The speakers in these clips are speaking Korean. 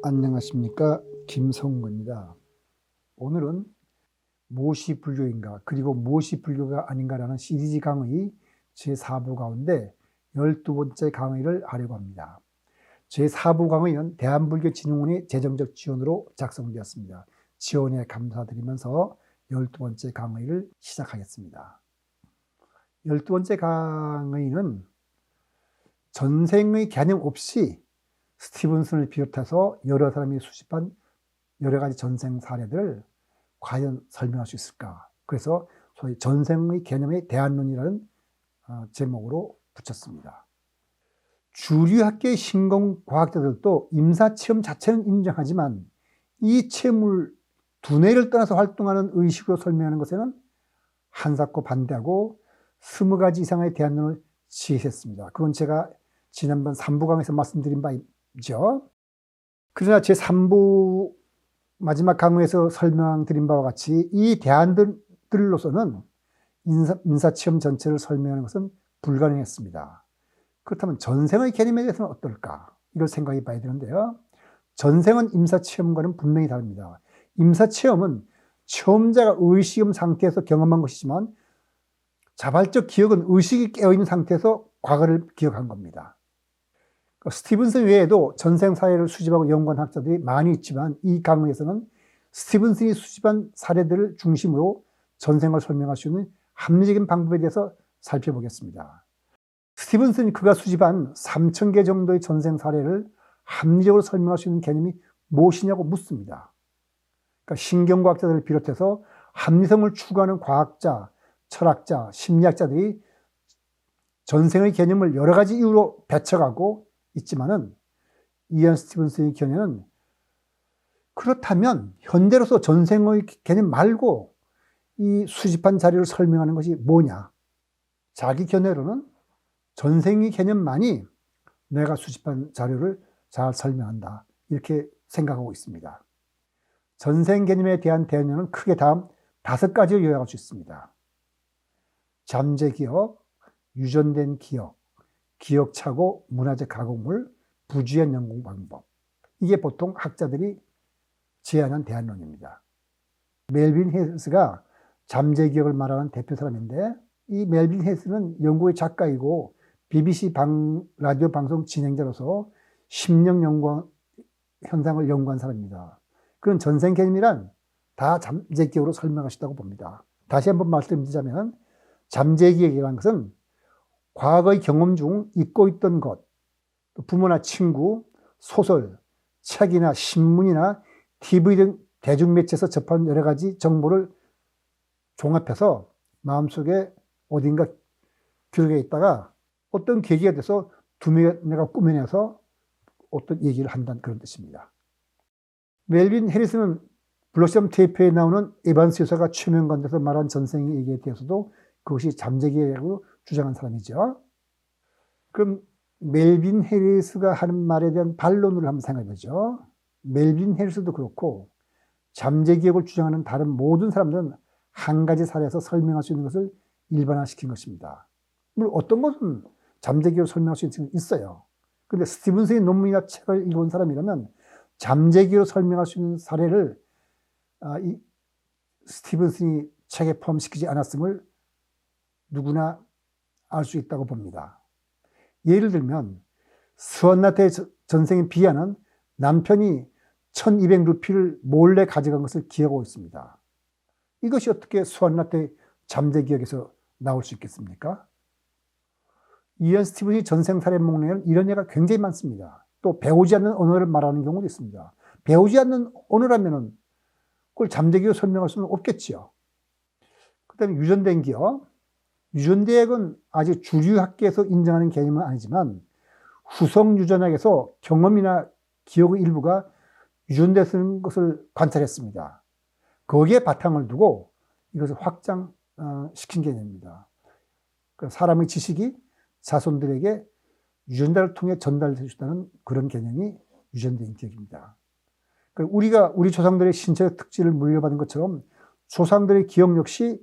안녕하십니까, 김성근입니다. 오늘은 무엇이 불교인가, 그리고 무엇이 불교가 아닌가라는 시리즈 강의 제4부 가운데 12번째 강의를 하려고 합니다. 제4부 강의는 대한불교진흥원의 재정적 지원으로 작성되었습니다. 지원에 감사드리면서 12번째 강의를 시작하겠습니다. 12번째 강의는 전생의 개념 없이 스티븐슨을 비롯해서 여러 사람이 수집한 여러 가지 전생 사례들을 과연 설명할 수 있을까? 그래서 소위 전생의 개념의 대안론이라는 제목으로 붙였습니다. 주류학계의 신공과학자들도 임사체험 자체는 인정하지만 이 체험을 두뇌를 떠나서 활동하는 의식으로 설명하는 것에는 한사코 반대하고 20가지 이상의 대안론을 제시했습니다. 그건 제가 지난번 3부 강에서 말씀드린 바 죠. 그러나 제3부 마지막 강의에서 설명드린 바와 같이 이 대안들로서는 인사체험 전체를 설명하는 것은 불가능했습니다. 그렇다면 전생의 개념에 대해서는 어떨까? 이걸 생각해 봐야 되는데요. 전생은 임사체험과는 분명히 다릅니다. 임사체험은 체험자가 의식음 상태에서 경험한 것이지만 자발적 기억은 의식이 깨어있는 상태에서 과거를 기억한 겁니다. 스티븐슨 외에도 전생 사례를 수집하고 연구한 학자들이 많이 있지만 이 강의에서는 스티븐슨이 수집한 사례들을 중심으로 전생을 설명할 수 있는 합리적인 방법에 대해서 살펴보겠습니다. 스티븐슨이 그가 수집한 3,000개 정도의 전생 사례를 합리적으로 설명할 수 있는 개념이 무엇이냐고 묻습니다. 그러니까 신경과학자들을 비롯해서 합리성을 추구하는 과학자, 철학자, 심리학자들이 전생의 개념을 여러 가지 이유로 배척하고 있지만은 이안 스티븐슨의 견해는 그렇다면 현대로서 전생의 개념 말고 이 수집한 자료를 설명하는 것이 뭐냐? 자기 견해로는 전생의 개념만이 내가 수집한 자료를 잘 설명한다. 이렇게 생각하고 있습니다. 전생 개념에 대한 대안론은 크게 다음 5가지로 요약할 수 있습니다. 잠재기억, 유전된 기억, 기억착오, 문화적 가공물, 부주의한 연구 방법. 이게 보통 학자들이 제안한 대안론입니다. 멜빈 헤스가 잠재기억을 말하는 대표 사람인데 이 멜빈 헤스는 영국의 작가이고 BBC 라디오 방송 진행자로서 심령 연구 현상을 연구한 사람입니다. 그런 전생 개념이란 다 잠재기억으로 설명할 수 있다고 봅니다. 다시 한번 말씀드리자면 잠재기억이라는 것은 과거의 경험 중 잊고 있던 것, 부모나 친구, 소설, 책이나 신문이나 TV 등 대중매체에서 접한 여러 가지 정보를 종합해서 마음속에 어딘가 기록에 있다가 어떤 계기가 돼서 두뇌가 꾸며내서 어떤 얘기를 한다는 그런 뜻입니다. 멜빈 해리스는 블러썸 테이프에 나오는 에반스 여사가 최면관대에서 말한 전생 얘기에 대해서도 그것이 잠재기라고 주장한 사람이죠. 그럼 멜빈 해리스가 하는 말에 대한 반론을 한번 생각해 보죠. 멜빈 해리스도 그렇고 잠재기억을 주장하는 다른 모든 사람들은 한 가지 사례에서 설명할 수 있는 것을 일반화시킨 것입니다. 물론 어떤 것은 잠재기억을 설명할 수 있는 것은 있어요. 그런데 스티븐슨의 논문이나 책을 읽은 사람이라면 잠재기억을 설명할 수 있는 사례를 이 스티븐슨이 책에 포함시키지 않았음을 누구나 알 수 있다고 봅니다. 예를 들면 스완나트의 전생인 비아는 남편이 1200루피를 몰래 가져간 것을 기억하고 있습니다. 이것이 어떻게 스완나트의 잠재기억에서 나올 수 있겠습니까? 이안 스티븐이 전생 사례 목록에는 이런 예가 굉장히 많습니다. 또 배우지 않는 언어를 말하는 경우도 있습니다. 배우지 않는 언어라면 그걸 잠재기로 설명할 수는 없겠지요. 그 다음에 유전된 기억. 유전대학은 아직 주류학계에서 인정하는 개념은 아니지만 후성 유전학에서 경험이나 기억의 일부가 유전되는 것을 관찰했습니다. 거기에 바탕을 두고 이것을 확장시킨 개념입니다. 사람의 지식이 자손들에게 유전자를 통해 전달될 수 있다는 그런 개념이 유전된 기억입니다. 우리 조상들의 신체적 특질을 물려받은 것처럼 조상들의 기억 역시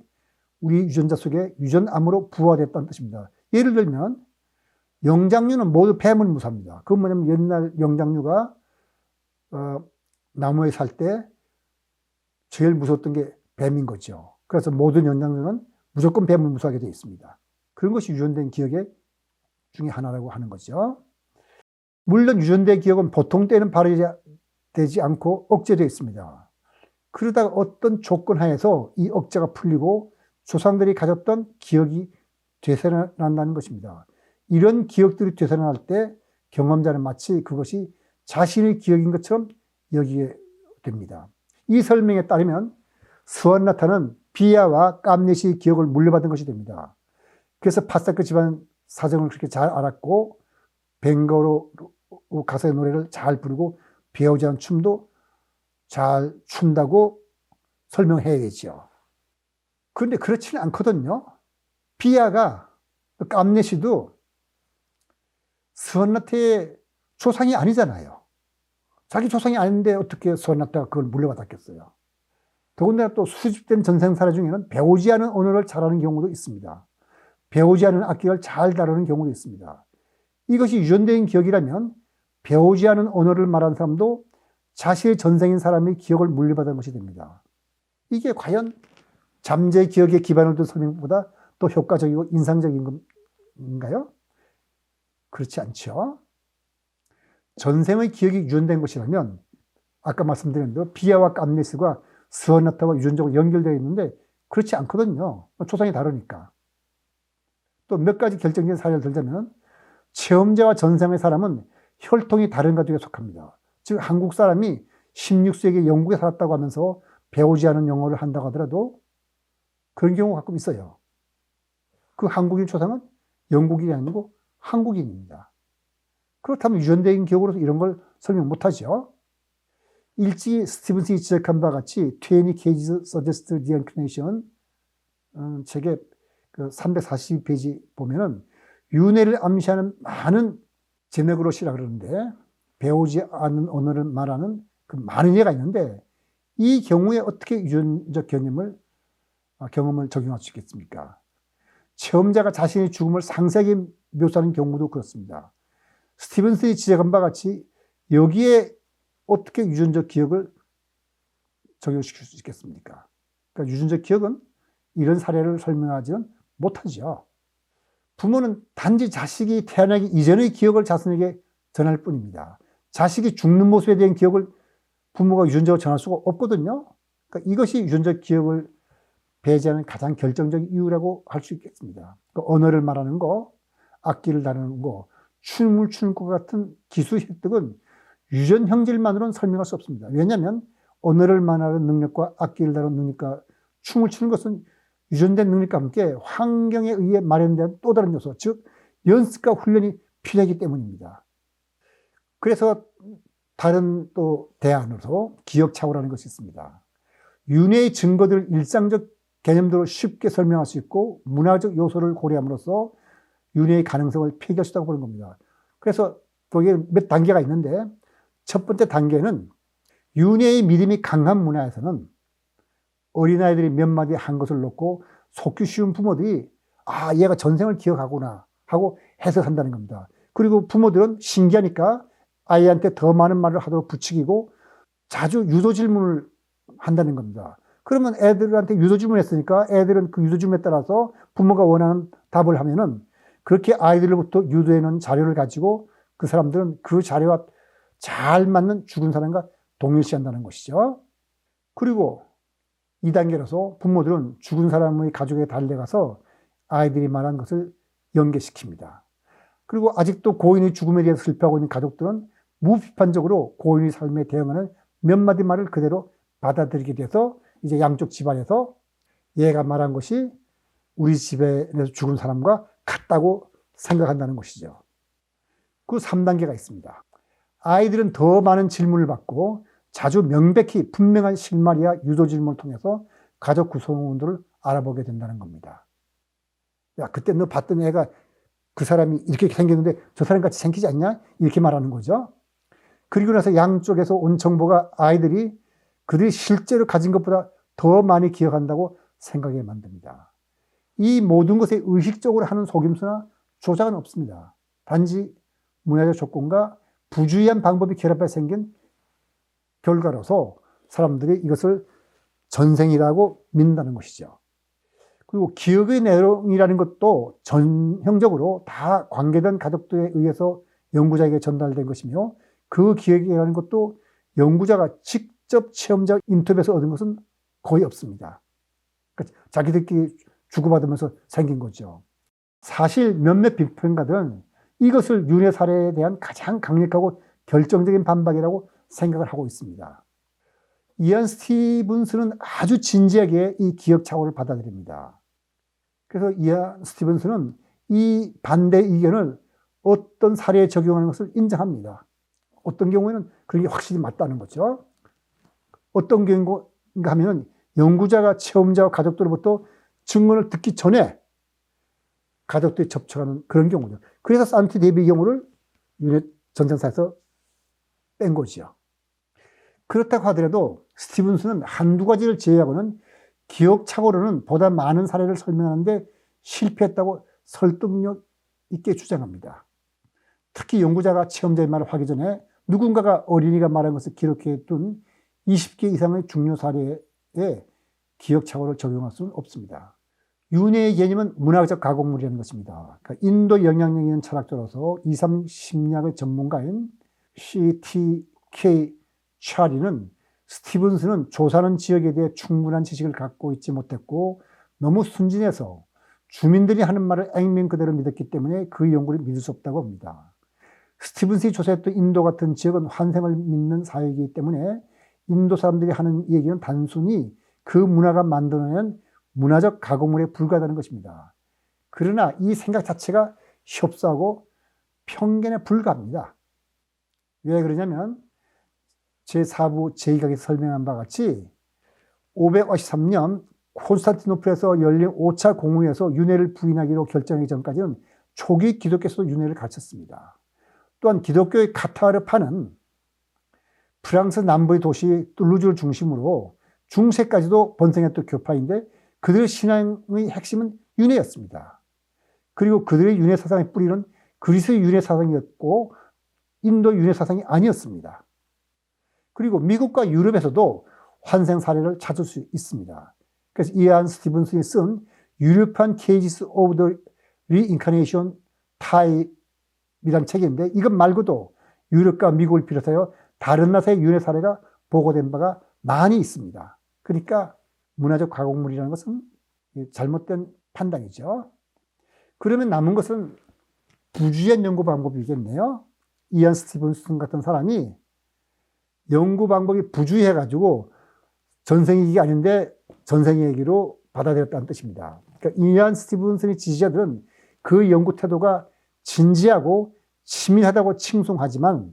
우리 유전자 속에 유전암으로 부화됐다는 뜻입니다. 예를 들면 영장류는 모두 폐문무사입니다. 그건 뭐냐면 옛날 영장류가 나무에 살 때 제일 무서웠던 게 뱀인 거죠. 그래서 모든 연장자는 무조건 뱀을 무서워하게 되어 있습니다. 그런 것이 유전된 기억 중에 하나라고 하는 거죠. 물론 유전된 기억은 보통 때는 발휘되지 않고 억제되어 있습니다. 그러다가 어떤 조건 하에서 이 억제가 풀리고 조상들이 가졌던 기억이 되살아난다는 것입니다. 이런 기억들이 되살아날 때 경험자는 마치 그것이 자신의 기억인 것처럼 여기게 됩니다. 이 설명에 따르면 스완나타는 비야와 깜넷이 기억을 물려받은 것이 됩니다. 그래서 파사크 집안 사정을 그렇게 잘 알았고 벵거로 가사의 노래를 잘 부르고 배우자는 춤도 잘 춘다고 설명해야겠죠. 그런데 그렇지는 않거든요. 비야가 깜넷이도 스완나타의 조상이 아니잖아요. 자기 조상이 아닌데 어떻게 스완나타가 그걸 물려받았겠어요. 더군다나 또 수집된 전생사례 중에는 배우지 않은 언어를 잘하는 경우도 있습니다. 배우지 않은 악기를 잘 다루는 경우도 있습니다. 이것이 유전된 기억이라면 배우지 않은 언어를 말하는 사람도 자신의 전생인 사람의 기억을 물려받은 것이 됩니다. 이게 과연 잠재 기억에 기반을 둔 설명보다 더 효과적이고 인상적인 건가요? 그렇지 않죠. 전생의 기억이 유전된 것이라면 아까 말씀드린 대로 비야와 깜네스가 스완나타와 유전적으로 연결되어 있는데 그렇지 않거든요. 조상이 다르니까. 또 몇 가지 결정적인 사례를 들자면 체험자와 전생의 사람은 혈통이 다른 가족에 속합니다. 즉 한국 사람이 16세기에 영국에 살았다고 하면서 배우지 않은 영어를 한다고 하더라도 그런 경우가 가끔 있어요. 그 한국인 조상은 영국인이 아니고 한국인입니다. 그렇다면 유전적인 기억으로서 이런 걸 설명 못하죠. 일찍이 스티븐슨이 지적한 바와 같이 20 Cases Suggest Reincarnation 책의 그 342페이지 보면은 윤회를 암시하는 많은 제네그롯이라 그러는데 배우지 않은 언어를 말하는 그 많은 예가 있는데 이 경우에 어떻게 유전적 경험을 적용할 수 있겠습니까? 체험자가 자신의 죽음을 상세하게 묘사하는 경우도 그렇습니다. 스티븐슨이 지적한 바와 같이 여기에 어떻게 유전적 기억을 적용시킬 수 있겠습니까? 그러니까 유전적 기억은 이런 사례를 설명하지는 못하죠. 부모는 단지 자식이 태어나기 이전의 기억을 자손에게 전할 뿐입니다. 자식이 죽는 모습에 대한 기억을 부모가 유전적으로 전할 수가 없거든요. 그러니까 이것이 유전적 기억을 배제하는 가장 결정적인 이유라고 할 수 있겠습니다. 그러니까 언어를 말하는 거, 악기를 다루는 거, 춤을 추는 것 같은 기술 획득은 유전 형질만으로는 설명할 수 없습니다. 왜냐하면 언어를 말하는 능력과 악기를 다루는 능력과 춤을 추는 것은 유전된 능력과 함께 환경에 의해 마련된 또 다른 요소, 즉 연습과 훈련이 필요하기 때문입니다. 그래서 다른 또 대안으로 기억착오라는 것이 있습니다. 윤회의 증거들을 일상적 개념으로 쉽게 설명할 수 있고 문화적 요소를 고려함으로써 윤회의 가능성을 폐기할 수 있다고 보는 겁니다. 그래서 거기에 몇 단계가 있는데 첫 번째 단계는 윤회의 믿음이 강한 문화에서는 어린아이들이 몇 마디 한 것을 놓고 속기 쉬운 부모들이 아 얘가 전생을 기억하구나 하고 해석한다는 겁니다. 그리고 부모들은 신기하니까 아이한테 더 많은 말을 하도록 부추기고 자주 유도 질문을 한다는 겁니다. 그러면 애들한테 유도 질문했으니까 애들은 그 유도 질문에 따라서 부모가 원하는 답을 하면은 그렇게 아이들로부터 유도해놓은 자료를 가지고 그 사람들은 그 자료와 잘 맞는 죽은 사람과 동일시한다는 것이죠. 그리고 2단계로서 부모들은 죽은 사람의 가족에 달려가서 아이들이 말한 것을 연계시킵니다. 그리고 아직도 고인의 죽음에 대해서 슬퍼하고 있는 가족들은 무비판적으로 고인의 삶에 대응하는 몇 마디 말을 그대로 받아들이게 돼서 이제 양쪽 집안에서 얘가 말한 것이 우리 집에서 죽은 사람과 같다고 생각한다는 것이죠. 그 3단계가 있습니다. 아이들은 더 많은 질문을 받고 자주 명백히 분명한 실마리와 유도 질문을 통해서 가족 구성원들을 알아보게 된다는 겁니다. 야, 그때 너 봤던 애가 그 사람이 이렇게 생겼는데 저 사람 같이 생기지 않냐? 이렇게 말하는 거죠. 그리고 나서 양쪽에서 온 정보가 아이들이 그들이 실제로 가진 것보다 더 많이 기억한다고 생각하게 만듭니다. 이 모든 것에 의식적으로 하는 속임수나 조작은 없습니다. 단지 문화적 조건과 부주의한 방법이 결합해 생긴 결과로서 사람들이 이것을 전생이라고 믿는다는 것이죠. 그리고 기억의 내용이라는 것도 전형적으로 다 관계된 가족들에 의해서 연구자에게 전달된 것이며, 그 기억이라는 것도 연구자가 직접 체험자 인터뷰에서 얻은 것은 거의 없습니다. 그러니까 자기들끼리 주고받으면서 생긴 거죠. 사실 몇몇 비평가들은 이것을 윤회 사례에 대한 가장 강력하고 결정적인 반박이라고 생각을 하고 있습니다. 이안 스티븐스는 아주 진지하게 이 기억 착오를 받아들입니다. 그래서 이안 스티븐스는 이 반대 의견을 어떤 사례에 적용하는 것을 인정합니다. 어떤 경우에는 그게 확실히 맞다는 거죠. 어떤 경우인가 하면 연구자가 체험자와 가족들로부터 증언을 듣기 전에 가족들이 접촉하는 그런 경우죠. 그래서 산티 데이비 경우를 윤회 전쟁사에서 뺀 거죠. 그렇다고 하더라도 스티븐스는 한두 가지를 제외하고는 기억 착오로는 보다 많은 사례를 설명하는데 실패했다고 설득력 있게 주장합니다. 특히 연구자가 체험자의 말을 하기 전에 누군가가 어린이가 말한 것을 기록해 둔 20개 이상의 중요 사례에 기억 착오를 적용할 수는 없습니다. 윤회의 개념은 문화적 가공물이라는 것입니다. 그러니까 인도 영향력 있는 철학자로서 2, 3 심리학의 전문가인 C.T.K. 샤리는 스티븐스는 조사하는 지역에 대해 충분한 지식을 갖고 있지 못했고 너무 순진해서 주민들이 하는 말을 액면 그대로 믿었기 때문에 그 연구를 믿을 수 없다고 합니다. 스티븐스가 조사했던 인도 같은 지역은 환생을 믿는 사회이기 때문에 인도 사람들이 하는 얘기는 단순히 그 문화가 만들어낸 문화적 가공물에 불과하다는 것입니다. 그러나 이 생각 자체가 협소하고 편견에 불과합니다. 왜 그러냐면 제4부 제2강에서 설명한 바와 같이 553년 콘스탄티노플에서 열린 5차 공회에서 윤회를 부인하기로 결정하기 전까지는 초기 기독교에서도 윤회를 가르쳤습니다. 또한 기독교의 카타르파는 프랑스 남부의 도시 툴루즈를 중심으로 중세까지도 번성했던 교파인데 그들의 신앙의 핵심은 윤회였습니다. 그리고 그들의 윤회 사상의 뿌리는 그리스의 윤회 사상이었고 인도 윤회 사상이 아니었습니다. 그리고 미국과 유럽에서도 환생 사례를 찾을 수 있습니다. 그래서 이안 스티븐슨이 쓴 European Cases of the Reincarnation Type이라는 책인데 이것 말고도 유럽과 미국을 비롯하여 다른 나라의 윤회 사례가 보고된 바가 많이 있습니다. 그러니까 문화적 가공물이라는 것은 잘못된 판단이죠. 그러면 남은 것은 부주의한 연구 방법이겠네요. 이안 스티븐슨 같은 사람이 연구 방법이 부주의해가지고 전생 얘기가 아닌데 전생 얘기로 받아들였다는 뜻입니다. 그러니까 이안 스티븐슨의 지지자들은 그 연구 태도가 진지하고 치밀하다고 칭송하지만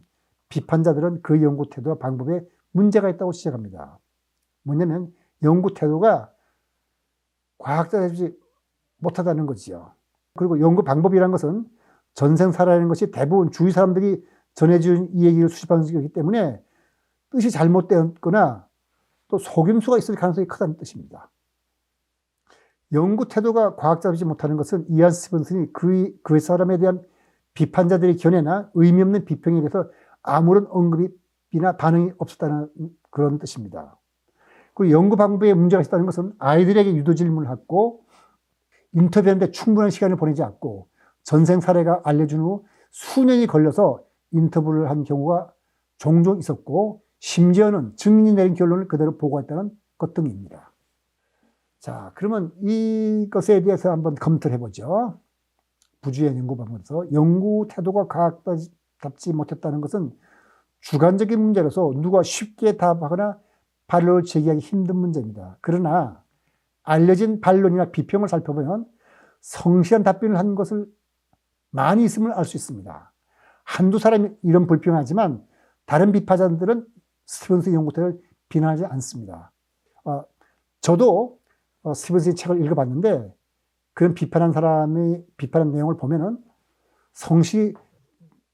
비판자들은 그 연구 태도와 방법에 문제가 있다고 지적합니다. 뭐냐면 연구 태도가 과학자답지 못하다는 거지요. 그리고 연구 방법이라는 것은 전생사라는 것이 대부분 주위 사람들이 전해준 이 얘기를 수집하는 것이기 때문에 뜻이 잘못되었거나 또 속임수가 있을 가능성이 크다는 뜻입니다. 연구 태도가 과학자답지 못하는 것은 이안 스티븐슨이 그 사람에 대한 비판자들의 견해나 의미 없는 비평에 대해서 아무런 언급이나 반응이 없었다는 그런 뜻입니다. 그리고 연구 방법에 문제가 있다는 것은 아이들에게 유도 질문을 하고 인터뷰하는데 충분한 시간을 보내지 않고 전생 사례가 알려준 후 수년이 걸려서 인터뷰를 한 경우가 종종 있었고 심지어는 증인이 내린 결론을 그대로 보고했다는 것 등입니다. 자, 그러면 이것에 대해서 한번 검토를 해보죠. 부주의 연구 방법에서 연구 태도가 과학답지 못했다는 것은 주관적인 문제로서 누가 쉽게 답하거나 반론을 제기하기 힘든 문제입니다. 그러나 알려진 반론이나 비평을 살펴보면 성실한 답변을 한 것을 많이 있음을 알 수 있습니다. 한두 사람이 이런 불평을 하지만 다른 비판자들은 스티븐슨 연구태를 비난하지 않습니다. 저도 스티븐슨의 책을 읽어봤는데 그런 비판한 사람이 비판한 내용을 보면은 성실히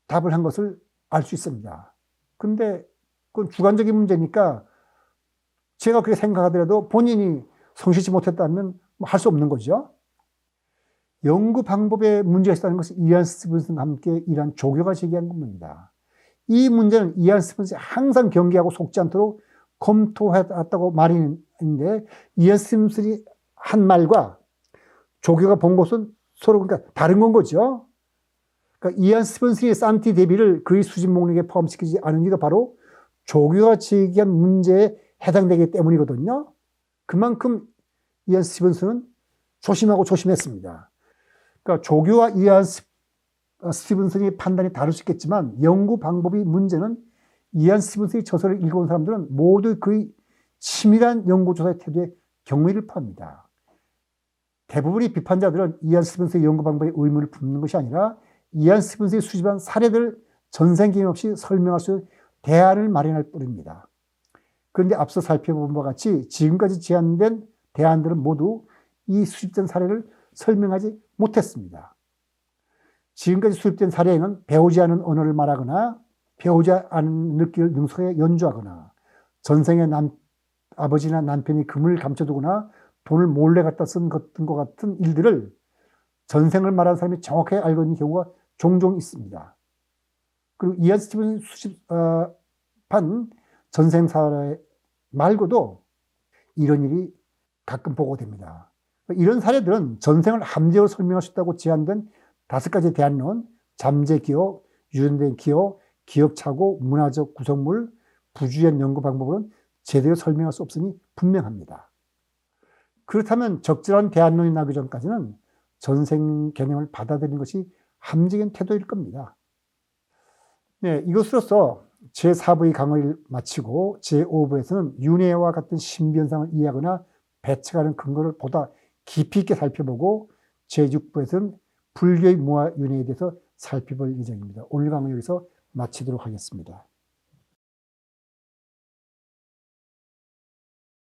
답을 한 것을 알 수 있습니다. 근데 그건 주관적인 문제니까 제가 그렇게 생각하더라도 본인이 성실치 못했다면 할 수 없는 거죠. 연구 방법에 문제가 있다는 것은 이안 스티븐슨과 함께 이러한 조교가 제기한 겁니다. 이 문제는 이안 스티븐슨이 항상 경계하고 속지 않도록 검토해왔다고 말이 있는데, 이안 스티븐슨이 한 말과 조교가 본 것은 서로 그러니까 다른 건 거죠. 그러니까 이안 스티븐슨이 산티 대비를 그의 수집 목록에 포함시키지 않은 이유가 바로 조교가 제기한 문제에 해당되기 때문이거든요. 그만큼 이안 스티븐슨은 조심하고 조심했습니다. 그러니까 조교와 이안 스티븐슨이 판단이 다를 수 있겠지만 연구 방법이 문제는 이안 스티븐슨의 저서를 읽어온 사람들은 모두 그의 치밀한 연구조사의 태도에 경의를 표합니다. 대부분의 비판자들은 이안 스티븐슨의 연구 방법에 의문을 품는 것이 아니라 이안 스티븐슨이 수집한 사례들을 전생경험 없이 설명할 수 있는 대안을 마련할 뿐입니다. 그런데 앞서 살펴본 바와 같이 지금까지 제안된 대안들은 모두 이 수집된 사례를 설명하지 못했습니다. 지금까지 수집된 사례에는 배우지 않은 언어를 말하거나 배우지 않은 느낌을 능숙하게 연주하거나 전생에 아버지나 남편이 금을 감춰두거나 돈을 몰래 갖다 쓴 것 같은 일들을 전생을 말하는 사람이 정확하게 알고 있는 경우가 종종 있습니다. 그리고 이안 스티븐슨 수집한 전생 사례 말고도 이런 일이 가끔 보고됩니다. 이런 사례들은 전생을 함정으로 설명할 수 있다고 제안된 5가지에 대한 론, 잠재 기억, 유전된 기억, 기억착오, 문화적 구성물, 부주의한 연구 방법으로는 제대로 설명할 수 없으니 분명합니다. 그렇다면 적절한 대안론이 나기 전까지는 전생 개념을 받아들이는 것이 함정인 태도일 겁니다. 네, 이것으로서 제4부의 강의를 마치고 제5부에서는 윤회와 같은 신비현상을 이해하거나 배척하는 근거를 보다 깊이 있게 살펴보고 제6부에서는 불교의 무아 윤회에 대해서 살펴볼 예정입니다. 오늘 강의 여기서 마치도록 하겠습니다.